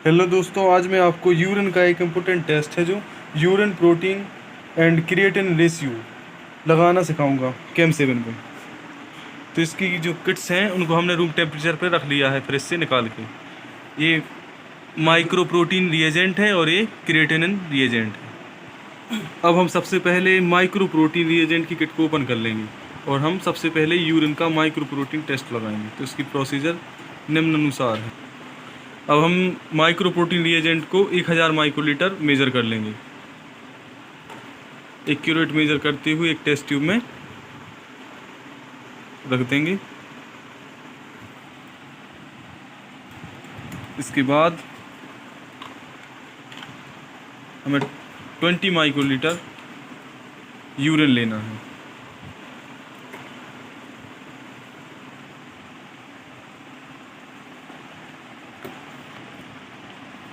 Hello दोस्तों, आज मैं आपको यूरिन का एक इम्पोर्टेंट टेस्ट है जो urine protein and creatine ratio लगाना सिखाऊंगा केम 7 पे। तो इसकी जो किट्स हैं उनको हमने रूम टेम्परेचर पे रख लिया है फ्रिज से निकाल के। ये माइक्रो प्रोटीन रिएजेंट है और ये क्रिएटिनिन रिएजेंट है। अब हम सबसे पहले माइक्रो प्रोटीन रिएजेंट की किट को ओपन कर लेंगे और हम सबसे पहले यूरिन का माइक्रो प्रोटीन टेस्ट लगाएंगे। तो इसकी प्रोसीजर निम्नानुसार है। अब हम माइक्रो प्रोटीन रिएजेंट को 1000 माइक्रोलीटर मेज़र कर लेंगे। एक्यूरेट मेज़र करते हुए एक टेस्ट ट्यूब में रख देंगे। इसके बाद हमें 20 माइक्रोलीटर यूरिन लेना है।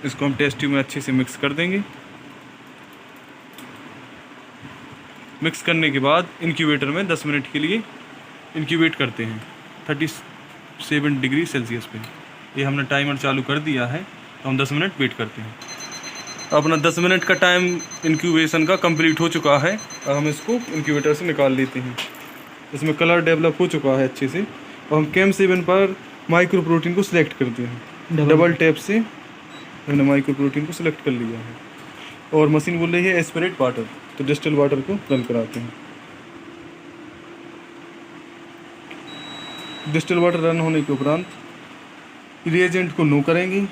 इसको हम टेस्ट ट्यूब में अच्छे से मिक्स कर देंगे। मिक्स करने के बाद इंक्यूबेटर में 10 मिनट के लिए इंक्यूबेट करते हैं 37 डिग्री सेल्सियस पे। ये हमने टाइमर चालू कर दिया है, तो हम 10 मिनट वेट करते हैं। अपना 10 मिनट का टाइम इंक्यूबेशन का कंप्लीट हो चुका है। अब हम इसको इंक्यूबेटर से निकाल लेते हैं। इसमें कलर डेवलप हो चुका है अच्छे से। और हम केम 7 पर माइक्रो प्रोटीन को सिलेक्ट करते हैं। डबल टैप से हमने माइक्रो प्रोटीन को सिलेक्ट कर लिया है और मशीन बोल रही है एस्पिरेट वाटर, तो डिस्टिल वाटर को रन कराते हैं। डिस्टिल वाटर रन होने के उपरांत रिएजेंट को नो करेंगे।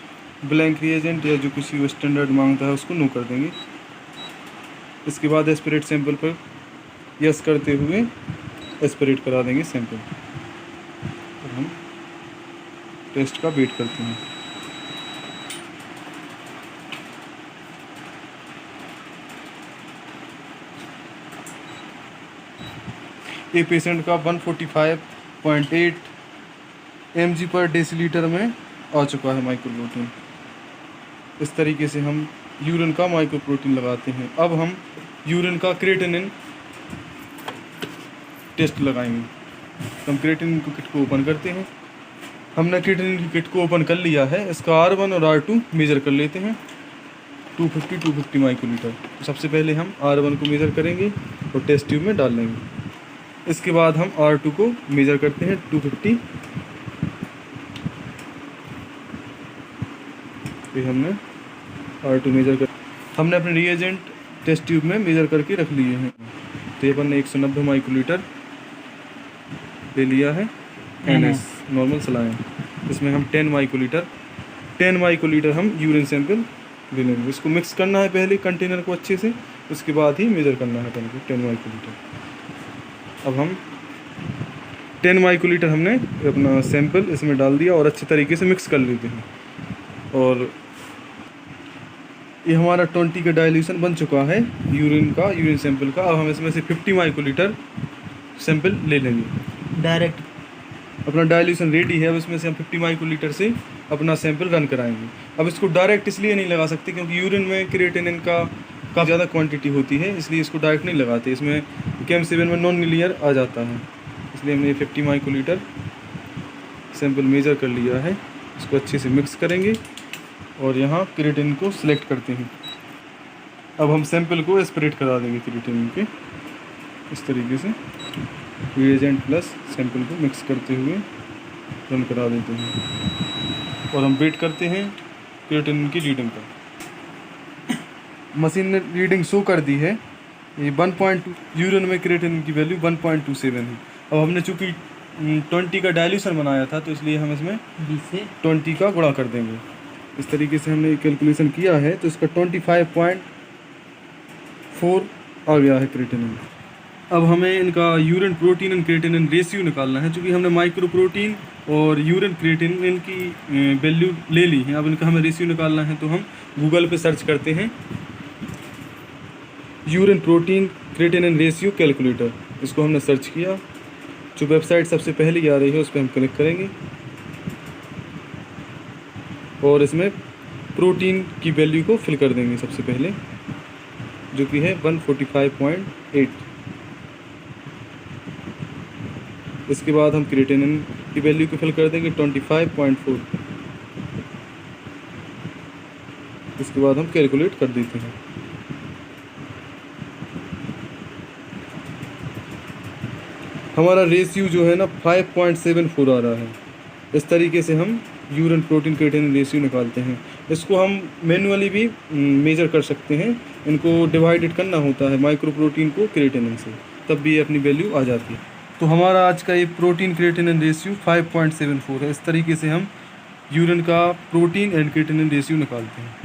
ब्लैंक रिएजेंट या जो किसी स्टैंडर्ड मांगता है उसको नो कर देंगे। इसके बाद एस्पिरेट सैंपल पर यस करते हुए एस्पिरेट करा देंगे सैंपल। और हम टेस्ट का वेट करते हैं। ये पेशेंट का 145.8 mg पर डेसीलीटर में आ चुका है माइक्रो प्रोटीन। इस तरीके से हम यूरिन का माइक्रो प्रोटीन लगाते हैं। अब हम यूरिन का क्रिएटिनिन टेस्ट लगाएंगे। तो हम क्रिएटिनिन की किट को ओपन करते हैं। हमने क्रिएटिनिन की किट को ओपन कर लिया है। इसका R1 और R2 मेज़र कर लेते हैं। 250 माइक्रोलीटर। सबसे पहले हम R1 को मेज़र करेंगे और टेस्ट ट्यूब में डाल लेंगे। इसके बाद हम R2 को मेज़र करते हैं 250। फिर हमने R2 मेज़र कर हमने अपने रिएजेंट टेस्ट ट्यूब में मेज़र करके रख लिए हैं। तो ये अपन ने 190 माइक्रोलीटर ले लिया है NS नॉर्मल सलाइन। इसमें हम 10 माइक्रोलीटर हम यूरिन सैंपल ले लेंगे। इसको मिक्स करना है पहले कंटेनर को अच्छे से, उसके बाद ही मेज़र करना है अपन को 10 माइक्रोलीटर। अब हम 10 माइक्रोलीटर हमने अपना सैंपल इसमें डाल दिया और अच्छे तरीके से मिक्स कर लेते हैं। और ये हमारा 20 का डाइल्यूशन बन चुका है यूरिन सैंपल का। अब हम इसमें से 50 माइक्रोलीटर सैंपल ले लेंगे। डायरेक्ट अपना डाइल्यूशन रेडी है। अब इसमें से हम 50 माइक्रोलीटर से अपना सैंपल रन कराएंगे। अब इसको डायरेक्ट इसलिए नहीं लगा सकते क्योंकि यूरिन में क्रिएटिनिन का काफ़ी ज़्यादा क्वांटिटी होती है, इसलिए इसको डायरेक्ट नहीं लगाते। इसमें केम 7 में नॉन लीनियर आ जाता है, इसलिए हमने 50 माइक्रोलीटर सैंपल मेज़र कर लिया है। इसको अच्छे से मिक्स करेंगे और यहाँ क्रिएटिनिन को सिलेक्ट करते हैं। अब हम सैंपल को एस्पिरेट करा देंगे क्रिएटिनिन के इस तरीके से। रिएजेंट प्लस सैंपल को मिक्स करते हुए रन करा देते हैं और हम वेट करते हैं क्रिएटिनिन की रीडिंग का। मशीन ने रीडिंग शो कर दी है। ये 1.2 यूरिन में क्रिएटिनिन की वैल्यू 1.27 है। अब हमने चूँकि 20 का डाइल्यूशन बनाया था, तो इसलिए हम इसमें 20 का गुणा कर देंगे। इस तरीके से हमने कैलकुलेशन किया है, तो इसका 25.4 आ गया है क्रिएटिनिन। अब हमें इनका urine protein and creatinine ratio निकालना है। चूँकि हमने माइक्रो प्रोटीन और यूरिन क्रिएटिनिन की वैल्यू ले ली है, अब इनका हमें रेशियो निकालना है। तो हम गूगल पे सर्च करते हैं urine protein creatinine ratio calculator. इसको हमने सर्च किया। जो वेबसाइट सबसे पहले आ रही है उस पर हम क्लिक करेंगे और इसमें प्रोटीन की वैल्यू को फिल कर देंगे सबसे पहले, जो कि है 145.8। इसके बाद हम क्रिएटिनिन की वैल्यू को फिल कर देंगे 25.4। उसके बाद हम कैलकुलेट कर देते हैं। हमारा रेशियो जो है ना 5.74 आ रहा है। इस तरीके से हम यूरिन प्रोटीन क्रिएटिनिन रेशियो निकालते हैं। इसको हम मैन्युअली भी मेजर कर सकते हैं। इनको डिवाइडेड करना होता है माइक्रो प्रोटीन को क्रिएटिनिन से, तब भी ये अपनी वैल्यू आ जाती है। तो हमारा आज का ये प्रोटीन क्रिएटिनिन रेशियो 5.74 है। इस तरीके से हम यूरिन का प्रोटीन एंड क्रिएटिनिन रेशियो निकालते हैं।